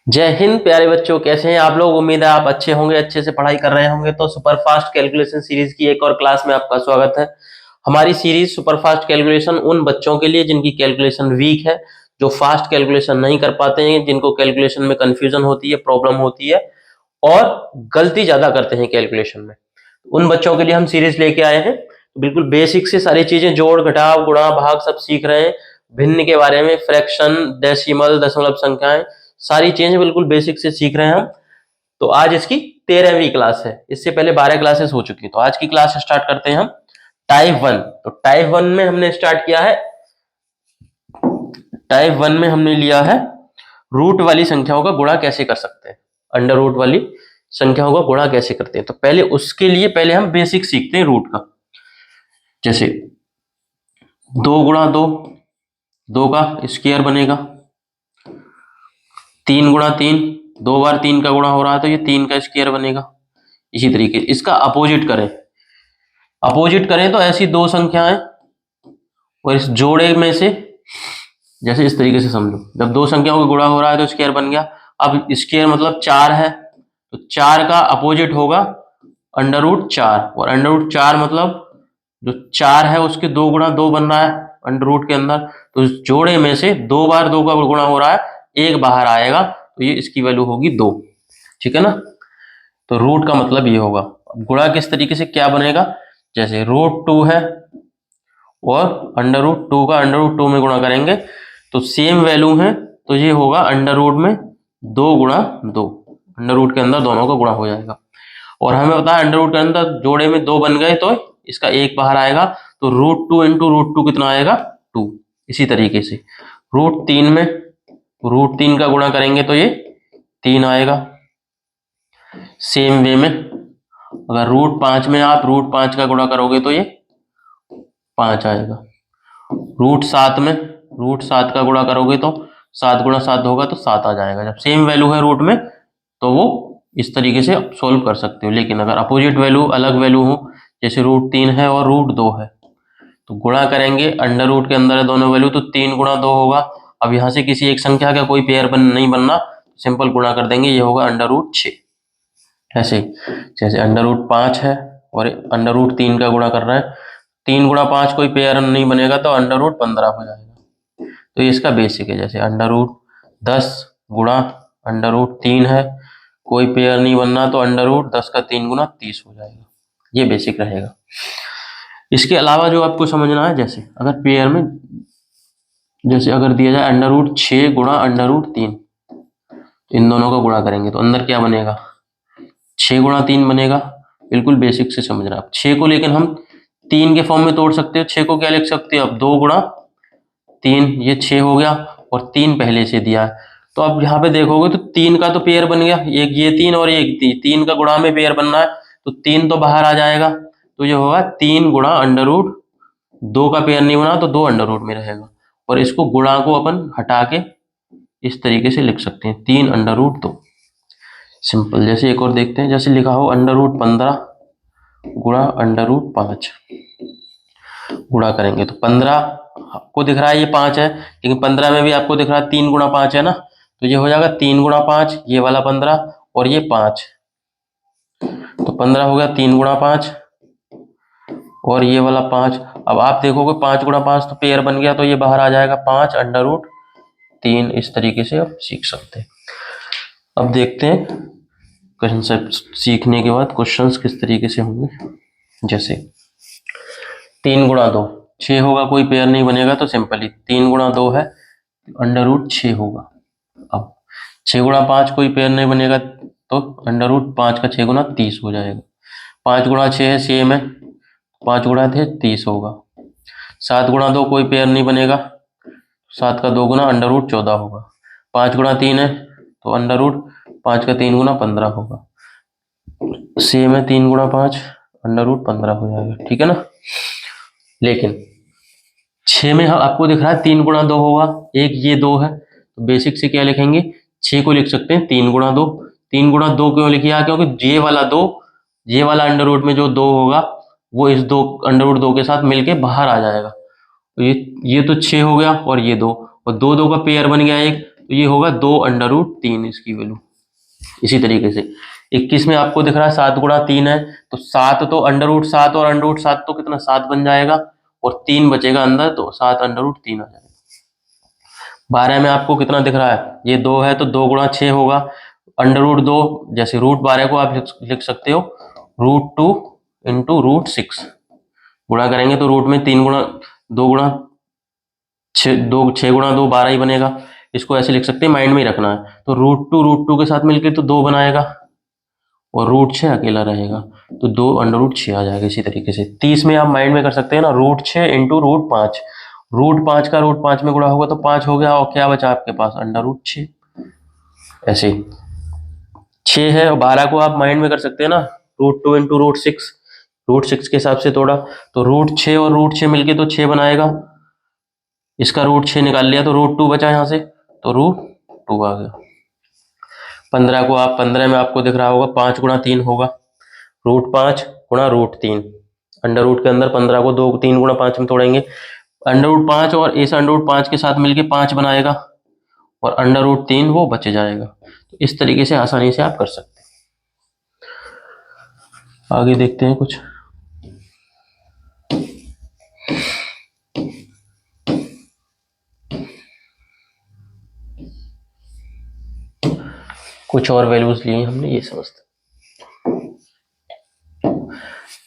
जय हिंद प्यारे बच्चों, कैसे हैं आप लोग। उम्मीद है आप अच्छे होंगे, अच्छे से पढ़ाई कर रहे होंगे। तो सुपर फास्ट कैलकुलेशन सीरीज की एक और क्लास में आपका स्वागत है। हमारी सीरीज सुपर फास्ट कैलकुलेशन उन बच्चों के लिए जिनकी कैलकुलेशन वीक है, जो फास्ट कैलकुलेशन नहीं कर पाते हैं, जिनको कैलकुलेशन में कंफ्यूजन होती है, प्रॉब्लम होती है और गलती ज्यादा करते हैं कैलकुलेशन में। उन बच्चों के लिए हम सीरीज लेके आए हैं। बिल्कुल बेसिक से सारी चीजें, जोड़ घटाव गुणा भाग सब सीख रहे हैं। भिन्न के बारे में, फ्रैक्शन, डेसिमल, दशमलव संख्याएं, सारी चीजें बिल्कुल बेसिक से सीख रहे हैं हम। तो आज इसकी 13वीं क्लास है। इससे पहले 12 क्लासेस हो चुकी है। तो आज की क्लास स्टार्ट करते हैं हम टाइप 1। तो टाइप 1 में हमने स्टार्ट किया है, टाइप 1 में हमने लिया है रूट वाली संख्याओं का गुणा कैसे कर सकते हैं, अंडर रूट वाली संख्याओं का गुणा कैसे करते हैं। तो पहले उसके लिए पहले हम बेसिक सीखते हैं रूट का। जैसे 2 गुणा 2, 2 का स्क्वायर बनेगा। 3 गुणा 3, 2 बार 3 का गुणा हो रहा है तो ये 3 का स्क्वायर बनेगा। इसी तरीके इसका अपोजिट करें, अपोजिट करें तो ऐसी दो संख्याएं और इस जोड़े में से, जैसे इस तरीके से समझो, जब दो संख्याओं का गुणा हो रहा है तो स्क्वायर बन गया। अब स्क्वायर मतलब 4 है, तो 4 का अपोजिट होगा अंडर रूट 4, और अंडर रूट 4 मतलब जो 4 है उसके 2 गुणा 2 बन रहा है अंडर रूट के अंदर। तो इस जोड़े में से 2 बार 2 का गुणा हो रहा है, एक बाहर आएगा तो ये इसकी वैल्यू होगी 2। ठीक है ना। तो रूट का मतलब ये होगा। अब गुणा किस तरीके से क्या बनेगा, जैसे रूट 2 है और अंडर रूट 2 का अंडर रूट 2 में गुणा करेंगे तो सेम वैल्यू है, तो ये होगा अंडर रूट में 2 गुणा 2, अंडर रूट के अंदर दोनों का गुणा हो जाएगा। और हमें पता है अंडर रूट के अंदर जोड़े में 2 बन गए तो इसका एक बाहर आएगा, तो रूट 2 इंटू रूट 2 कितना आएगा 2। इसी तरीके से रूट 3 में रूट 3 का गुणा करेंगे तो ये 3 आएगा। सेम वे में अगर रूट 5 में आप रूट 5 का गुणा करोगे तो ये 5 आएगा। रूट 7 में रूट 7 का गुणा करोगे तो 7 गुणा 7 होगा तो 7 आ जाएगा। जब सेम वैल्यू है रूट में तो वो इस तरीके से सोल्व कर सकते हो। लेकिन अगर अपोजिट वैल्यू, अलग वैल्यू हो, जैसे रूट 3 है और रूट 2 है, तो गुणा करेंगे, अंडर रूट के अंदर है दोनों वैल्यू, तो 3 गुणा 2 होगा। अब यहाँ से किसी एक संख्या का कोई पेयर नहीं बनना, सिंपल गुणा कर देंगे, ये होगा अंडर रूट 6। ऐसे जैसे अंडर रूट 5 है और अंडर रूट 3 का गुणा कर रहे हैं, 3 गुणा 5 कोई पेयर नहीं बनेगा तो अंडर रूट 15 हो जाएगा। तो ये इसका बेसिक है। जैसे अंडर रूट 10 गुणा अंडर रूट 3 है, कोई पेयर नहीं बनना तो अंडर रूट 10 का 3 गुना 30 हो जाएगा। ये बेसिक रहेगा। इसके अलावा जो आपको समझना है, जैसे अगर पेयर में, जैसे अगर दिया जाए अंडर रूट 6 गुणा अंडर रूट 3, इन दोनों का गुणा करेंगे तो अंदर क्या बनेगा, 6 गुणा 3 बनेगा। बिल्कुल बेसिक से समझ रहे आप। 6 को लेकिन हम 3 के फॉर्म में तोड़ सकते हो। 6 को क्या लिख सकते हो अब, 2 गुणा 3, ये 6 हो गया और 3 पहले से दिया है। तो अब यहाँ पे देखोगे तो 3 का तो पेयर बन गया, एक ये 3 और एक 3 का गुणा में पेयर बनना है, तो 3 तो बाहर आ जाएगा। तो ये होगा 3 गुणा अंडर रूट 2 का पेयर नहीं बना तो 2 अंडर रूट में रहेगा। और इसको गुणा को अपन हटा के इस तरीके से लिख सकते हैं, 3 अंडर रूट 2। सिंपल। जैसे एक और देखते हैं, जैसे लिखा हो अंडर रूट 15 गुणा अंडर रूट 5, गुणा करेंगे तो 15 आपको दिख रहा है ये 5 है, लेकिन 15 में भी आपको दिख रहा है 3 गुणा 5 है ना, तो ये हो जाएगा 3 गुणा 5, ये वाला 15 और ये 5, तो 15 हो गया 3 गुणा 5 और ये वाला 5। अब आप देखोगे 5 गुणा 5 तो पेयर बन गया, तो ये बाहर आ जाएगा 5 अंडर रूट 3। इस तरीके से आप सीख सकते हैं। अब देखते हैं कंसेप्ट सीखने के बाद क्वेश्चंस किस तरीके से होंगे। जैसे 3 गुणा 2 6 होगा, कोई पेयर नहीं बनेगा तो सिंपली 3 गुणा 2 है अंडर रूट 6 होगा। अब 6 गुणा 5 कोई पेयर नहीं बनेगा तो अंडर रूट 5 का 6 गुणा 30 हो जाएगा। 5 गुणा 6 है, सेम है, 5 गुणा थे 30 होगा। 7 गुणा 2 कोई पेयर नहीं बनेगा, 7 का 2 गुणा अंडर रूट 14 होगा। 5 गुणा 3 है तो अंडर रूट 5 का 3 गुणा 15 होगा। सेम है, 3 गुणा 5 अंडर रूट 15 हो जाएगा। ठीक है ना। लेकिन 6 में आपको दिख रहा है 3 गुणा 2 होगा, एक ये 2 है, तो बेसिक से क्या लिखेंगे, 6 को लिख सकते हैं 3 गुणा 2। 3 गुणा 2 क्यों लिखिए, क्योंकि ये वाला 2, ये वाला अंडर रूट में जो 2 होगा वो इस 2 अंडर रूट 2 के साथ मिलके बाहर आ जाएगा तो ये तो 6 हो गया और ये 2, और 2 2 का पेयर बन गया एक, तो ये होगा 2√3 इसकी वैल्यू। इसी तरीके से 21 में आपको दिख रहा है 7 गुणा 3 है, तो 7 तो √7 और √7 तो कितना 7 बन जाएगा, और 3 बचेगा अंदर, तो 7 √3 आ जाएगा। 12 में आपको कितना दिख रहा है, ये 2 है तो 2 गुणा 6 होगा, √2 जैसे √12 को आप लिख सकते हो √2 इंटू √6, गुणा करेंगे तो रूट में 3 गुणा 2 गुणा 6 गुणा 2 12 ही बनेगा। इसको ऐसे लिख सकते हैं, माइंड में ही रखना है। तो √2 के साथ मिलकर तो 2 बनाएगा और √6 अकेला रहेगा, तो 2√6 आ जाएगा। इसी तरीके से 30 में आप माइंड में कर सकते हैं ना, √6 इंटू √5, √5 का √5 में गुणा होगा तो 5 हो गया, और क्या बचा आपके पास √6। ऐसे 6 है और 12 को आप माइंड में कर सकते हैं ना, √2 इंटू √6, √6 के हिसाब से तोड़ा तो √6 और √6 मिलके तो 6 बनाएगा, इसका √6 निकाल लिया तो √2 बचा यहाँ से, तो √2 आ गया। 15 को आप 15 में आपको दिख रहा होगा 5 गुणा 3 होगा, √5 गुणा √3, अंडर रूट के अंदर 15 को 2 3 गुणा 5 में तोड़ेंगे, √5 और इस √5 के साथ मिलके 5 बनाएगा, और √3 वो बच जाएगा। तो इस तरीके से आसानी से आप कर सकते हैं। आगे देखते हैं कुछ। कुछ और वैल्यूज लिए हमने, ये समझते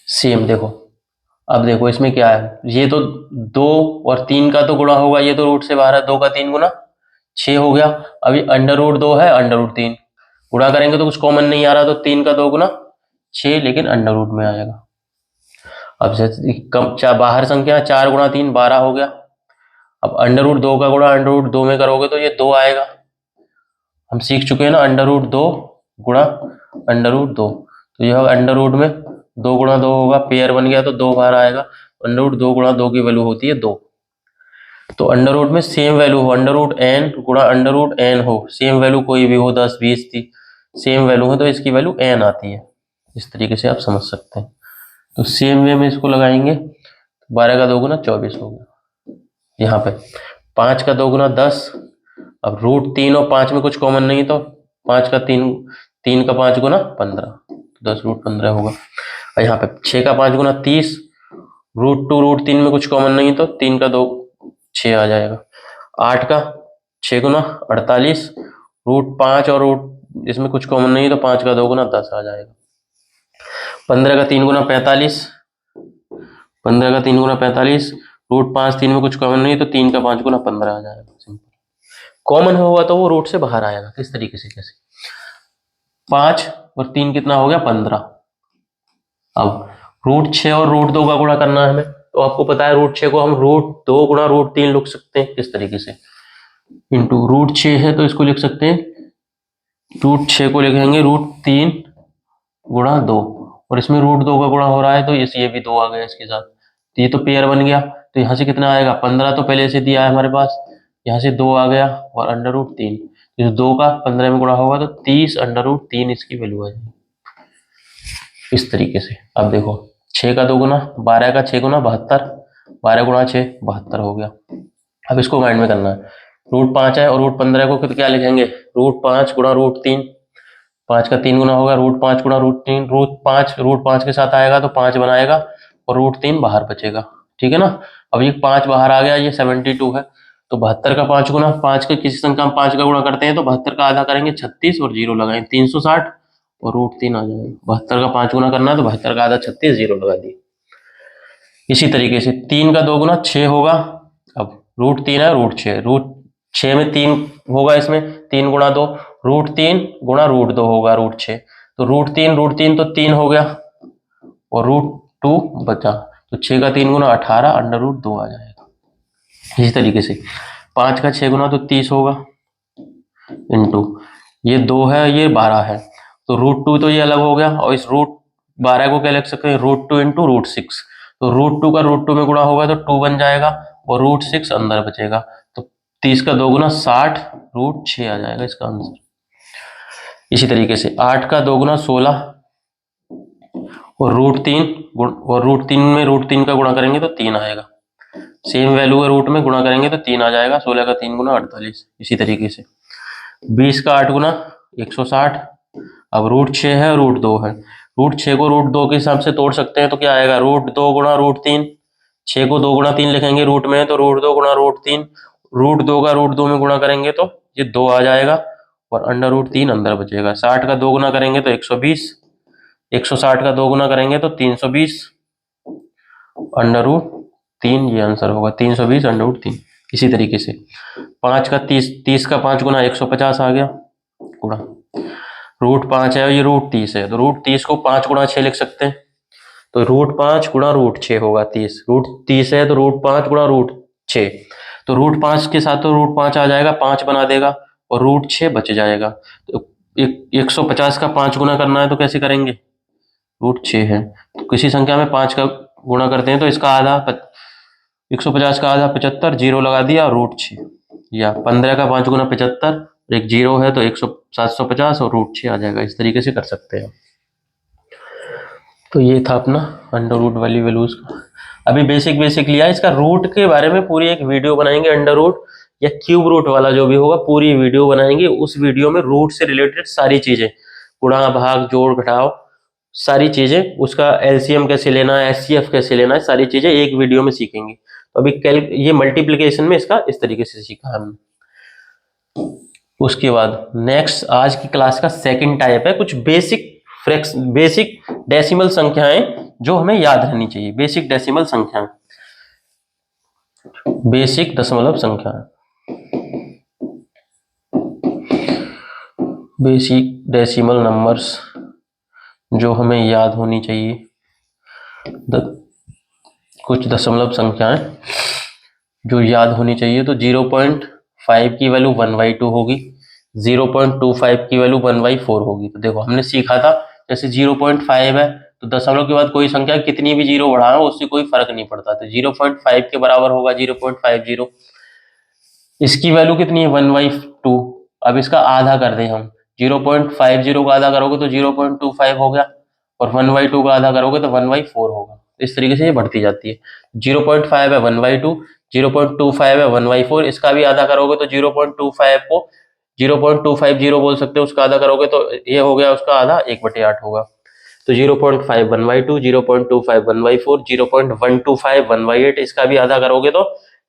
सेम। देखो अब देखो इसमें क्या है, ये तो 2 और 3 का तो गुणा होगा, ये तो रूट से बाहर है, 2 का 3 गुना 6 हो गया। अभी √2 है √3 गुणा करेंगे तो कुछ कॉमन नहीं आ रहा, तो 3 का 2 गुना 6, लेकिन अंडर रूट में आएगा। अब बाहर संख्या 4 गुणा 3 12 हो गया। अब √2 का गुणा √2 में करोगे तो ये 2 आएगा। हम सीख चुके हैं ना, √2 गुणा √2, तो यह अंडर में 2 गुणा 2 होगा, पेयर बन गया तो 2 बाहर आएगा। √2 गुणा 2 की वैल्यू होती है 2। तो अंडर रूट में सेम वैल्यू हो, √n गुणा √n हो, सेम वैल्यू कोई भी हो 10 20 थी, सेम वैल्यू है तो इसकी वैल्यू n आती है। इस तरीके से आप समझ सकते हैं। तो सेम वे में इसको लगाएंगे, 12 का 2 गुना 24 हो गया। यहाँ पे 5 का 2 गुना 10, अब √3 और 5 में कुछ कॉमन नहीं, तो 5 का 3 का 5 गुना 15, तो 10 √15 होगा। और यहाँ पे 6 का 5 गुना 30, √2 √3 में कुछ कॉमन नहीं, तो 3 का 2 6 आ जाएगा। 8 का 6 गुना 48, √5 और इसमें कुछ कॉमन नहीं, तो 5 का 2 गुना 10 आ जाएगा। 15 का 3 गुना 45, 15 का 3 गुना 45, √5 3 में कुछ कॉमन नहीं, तो 3 का 5 गुना 15 आ जाएगा। सिंपल। कॉमन होगा तो वो रूट से बाहर आएगा। किस तरीके से, कैसे 5 और 3 कितना हो गया 15। अब √6 और √2 का गुणा करना है हमें, तो आपको पता है √6 को हम √2 गुणा √3 लिख सकते हैं। किस तरीके से, इंटू √6 है तो इसको लिख सकते हैं, √6 को लिखेंगे √3 गुणा 2, और इसमें √2 का गुणा हो रहा है तो ये भी 2 आ गया इसके साथ, तो ये तो पेयर बन गया। तो यहाँ से कितना आएगा 15, तो पहले से दिया है हमारे पास, यहाँ से 2 आ गया और √3, तो 2 का 15 में गुणा होगा तो 30 √3 इसकी वैल्यू आ जाएगी। इस तरीके से अब देखो 6 का 2 गुना 12 का 6 गुना 72, 12 गुणा 6 72 हो गया। अब इसको माइंड में करना है, √5 है और √15 को क्या लिखेंगे, √5 गुणा √3, 5 का 3 गुना होगा, √5 गुणा √3, √5 के साथ आएगा तो 5 बनाएगा और √3 बाहर बचेगा। ठीक है ना। अब ये 5 बाहर आ गया, ये 72 है, तो 72 का 5 गुना, 5 के किसी संख्या में 5 का गुणा करते हैं तो 72 का आधा करेंगे 36 और 0 लगाएंगे 360 और √3 आ जाएगा। 72 का 5 गुना करना है तो 72 का आधा 36 0 लगा दिए। इसी तरीके से 3 का 2 गुना 6 होगा, अब √3 है √6, √6 में 3 होगा, इसमें 3 गुणा 2, √3 गुणा √2 होगा √6, तो √3 तो 3 हो गया और √2 बचा, तो 6 का 3 गुना 18 √2 आ जाएगा। इसी तरीके से 5 का 6 गुना तो 30 होगा, इंटू ये 2 है ये 12 है, तो √2 तो ये अलग हो गया, और इस √12 को क्या लिख सकते हैं, √2 इंटू √6, तो √2 का √2 में गुणा होगा तो 2 बन जाएगा और √6 अंदर बचेगा, तो 30 का 2 गुना 60 √6 आ जाएगा इसका आंसर। इसी तरीके से 8 का 2 गुना 16 और √3 में √3 का गुणा करेंगे तो 3 आएगा। सेम वैल्यू के रूट में गुणा करेंगे तो 3 आ जाएगा। 16 का 3 गुना 48। इसी तरीके से 20 का 8 गुना 160। अब रूट 6 है, रूट 2 है। रूट 6 को रूट 2 के हिसाब से तोड़ सकते हैं, तो क्या आएगा, रूट 2 गुणा रूट 3। 6 को 2 गुणा 3 लिखेंगे रूट में, तो रूट 2 गुणा रूट 3। रूट 2 का रूट 2 में गुणा करेंगे तो ये 2 आ जाएगा और अंडर रूट 3 अंदर बचेगा। 60 का 2 गुना करेंगे तो 120। 160 का 2 गुना करेंगे तो 320 अंडर रूट 3, ये आंसर होगा 320 अंडर रूट 3। इसी तरीके से 5 का 30, 30 का 5 गुना 150 आ गया गुणा रूट 5 है, ये रूट 30 है, तो रूट 30 को 5 गुणा 6 लिख सकते हैं, तो रूट 5 गुणा रूट 6 होगा 30। रूट 30 है तो रूट 5 गुणा रूट 6, तो रूट 5 के साथ तो रूट 5 आ जाएगा, 5 बना देगा और रूट 6 बच जाएगा। तो 150 का 5 गुना करना है तो कैसे करेंगे, रूट 6 है तो किसी संख्या में 5 का गुणा करते हैं तो इसका आधा 150 का आधा 75, जीरो लगा दिया, रूट 6। या 15 का 5 गुना 75, एक जीरो है तो 750 और रूट 6 आ जाएगा। इस तरीके से कर सकते हैं। तो ये था अपना अंडर रूट वाली वैल्यूज का। अभी बेसिक लिया, इसका रूट के बारे में पूरी एक वीडियो बनाएंगे, अंडर रूट या क्यूब रूट वाला जो भी होगा पूरी वीडियो बनाएंगे। उस वीडियो में रूट से रिलेटेड सारी चीजें, गुणा भाग जोड़ घटाव सारी चीजें, उसका एलसीएम कैसे लेना है, एचसीएफ कैसे लेना है, सारी चीजें एक वीडियो में सीखेंगे। तो अभी ये मल्टीप्लिकेशन में इसका इस तरीके से सीखा हमने। उसके बाद नेक्स्ट आज की क्लास का सेकंड टाइप है कुछ बेसिक डेसिमल संख्याएं जो हमें याद रहनी चाहिए। बेसिक डेसिमल संख्याएं, बेसिक दशमलव संख्याएं, बेसिक डेसिमल नंबर्स जो हमें याद होनी चाहिए। कुछ दशमलव संख्याएं जो याद होनी चाहिए, तो 0.5 की वैल्यू 1/2 होगी, 0.25 की वैल्यू 1/4 होगी। तो देखो हमने सीखा था जैसे 0.5 है तो दशमलव के बाद कोई संख्या कितनी भी जीरो बढ़ाओ उससे कोई फर्क नहीं पड़ता, तो 0.5 के बराबर होगा 0.50। इसकी वैल्यू कितनी है 1/2। अब इसका आधा कर दें हम, 0.50 का आधा करोगे तो 0.25 हो गया और 1/2 का आधा करोगे तो 1/4 होगा। इस तरीके से ये बढ़ती जाती है। 0.5 है 1/2, 0.25 है 1/4, इसका भी आधा करोगे तो 0.25 को 0.250 बोल सकते हो, उसका आधा करोगे तो ये हो गया उसका आधा 1/8 होगा। तो 0.5 1/2, 0.25 1/4, 0.125 1/8, इसका भी आधा करोगे तो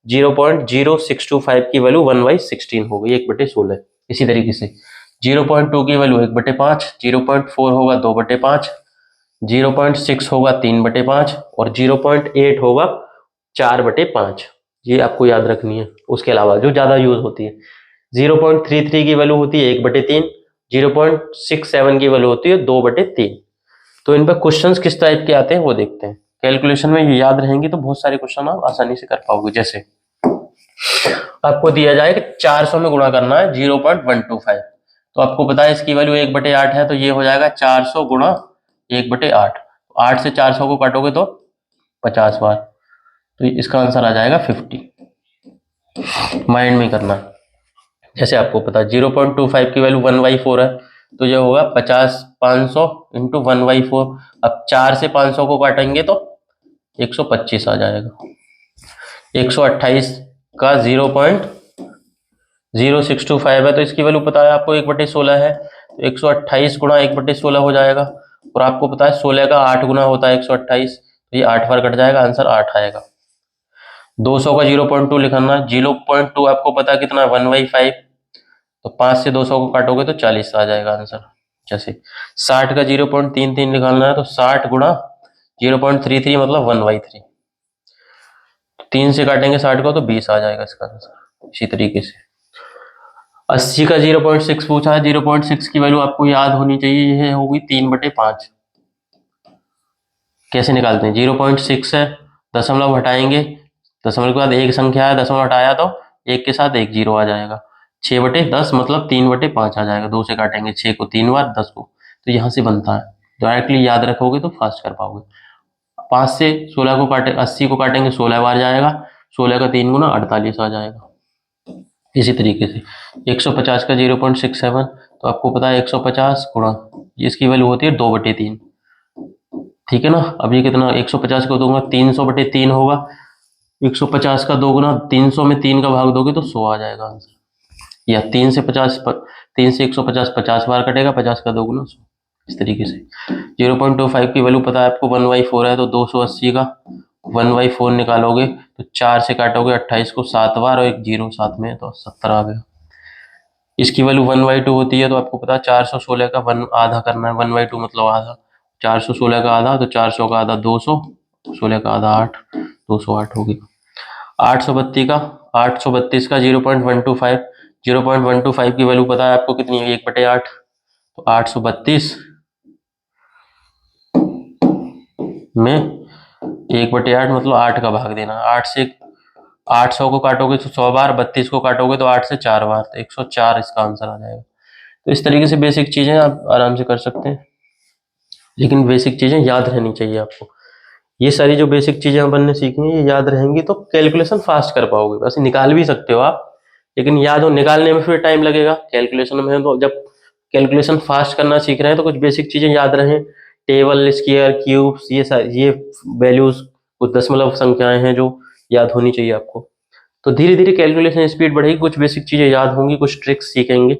0.0625 की वैल्यू 1/16 हो गई 1/16। इसी तरीके से 0.2 की वैल्यू 1/5, 0.4 होगा 2/5, 0.6 होगा 3/5 और 0.8 होगा 4/5। ये आपको याद रखनी है। उसके अलावा जो ज्यादा यूज होती है 0.33 की वैल्यू होती है 1/3, 0.67 की वैल्यू होती है 2/3। तो इन पर क्वेश्चंस किस टाइप के आते हैं वो देखते हैं। कैलकुलेशन में ये याद रहेंगी तो बहुत सारे क्वेश्चन आप आसानी से कर पाओगे। जैसे आपको दिया जाए कि 400 में गुणा करना है 0.125, तो आपको पता है इसकी वैल्यू 1/8 है, तो ये हो जाएगा 400 गुणा 1/8। 8 से 400 को काटोगे तो 50 बार, तो इसका आंसर आ जाएगा 50। माइंड में करना। जैसे आपको पता है 0.25 की वैल्यू 1/4 है, तो ये होगा 50 500 इंटू 1/4। अब 4 से 500 को काटेंगे तो 125 आ जाएगा। 128 का 0.0625 है, तो इसकी वैल्यू पता है आपको 1/16 है, तो 128 गुणा 1/16 हो जाएगा। और आपको पता है 16 का 8 गुना होता है 128, तो ये 8 बार कट जाएगा, आंसर 8 आएगा। 200 का 0.2 लिखना, 0.2 आपको पता है कितना 1/5, तो 5 से 200 को काटोगे तो 40 आ जाएगा आंसर। जैसे 60 का 0.33 निकालना है, तो 60 गुणा 0.33 मतलब 1/3। 3 से काटेंगे 60 को तो 20 आ जाएगा इसका आंसर। इसी तरीके से 80 का 0.6 पूछा है, 0.6 की वैल्यू आपको याद होनी चाहिए, ये होगी 3/5। कैसे निकालते हैं, 0.6 है, दशमलव हटाएंगे, दशमलव के बाद एक संख्या है, दशमलव हटाया तो एक के साथ एक जीरो आ जाएगा। 6/10 मतलब 3/5 आ जाएगा। 2 से काटेंगे 6 को 3 बार, 10 को, तो यहाँ से बनता है। डायरेक्टली याद रखोगे तो फास्ट कर पाओगे। 5 से 16 को काटे 80 को काटेंगे 16 बार जाएगा, 16 का 3 गुना 48 आ जाएगा। इसी तरीके से 150 का 0.67, तो आपको पता है 150 गुणा, इसकी वैल्यू होती है 2/3। ठीक है ना। अब ये कितना 150 को दूंगा 300/3 होगा, 150 का 2 गुना 300 में 3 का भाग दोगे तो 100 आ जाएगा आंसर। या 3 से 150 50 बार कटेगा, 50 का 2 गुना 100, इस तरीके से। 0.25 की वैल्यू पता है आपको, 1/4 है तो 280 का 1/4 निकालोगे तो 4 से काटोगे 28 को 7 बार और एक 0 साथ में है तो 70 आ गया। इसकी वैल्यू 1/2 होती है तो आपको पता है 416 का 1 आधा करना है, 1/2 मतलब आधा, 416 का आधा तो 400 का आधा 200, 16 का आधा 8, 208 हो गया। 832 का 0.125, 0.125 की वैल्यू पता है आपको कितनी है, 1/8, तो 832 में 1/8 मतलब 8 का भाग देना। 8 से 800 को काटोगे तो 100 बार, 32 को काटोगे तो 8 से 4 बार, तो 104 इसका आंसर आ जाएगा। तो इस तरीके से बेसिक चीजें आप आराम से कर सकते हैं, लेकिन बेसिक चीजें याद रहनी चाहिए आपको। ये सारी जो बेसिक चीजें अपन ने सीखी हैं ये याद रहेंगी तो कैलकुलेशन फास्ट कर पाओगे। वैसे निकाल भी सकते हो आप, लेकिन याद हो, निकालने में फिर टाइम लगेगा, कैलकुलेशन में तो जब कैलकुलेशन फास्ट करना सीख रहे हैं तो कुछ बेसिक चीजें याद रहें, टेबल, स्क्वायर, क्यूब्स, ये वैल्यूज, कुछ दशमलव संख्याएं हैं जो याद होनी चाहिए आपको। तो धीरे धीरे कैलकुलेशन स्पीड बढ़ेगी, कुछ बेसिक चीजें याद होंगी, कुछ ट्रिक्स सीखेंगे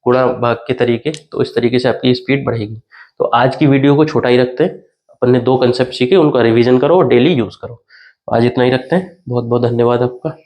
गुणा भाग के तरीके, तो इस तरीके से आपकी स्पीड बढ़ेगी। तो आज की वीडियो को छोटा ही रखते हैं, अपन ने 2 कंसेप्ट सीखे, उनका रिवीजन करो और डेली यूज करो। आज इतना ही रखते हैं, बहुत बहुत धन्यवाद आपका।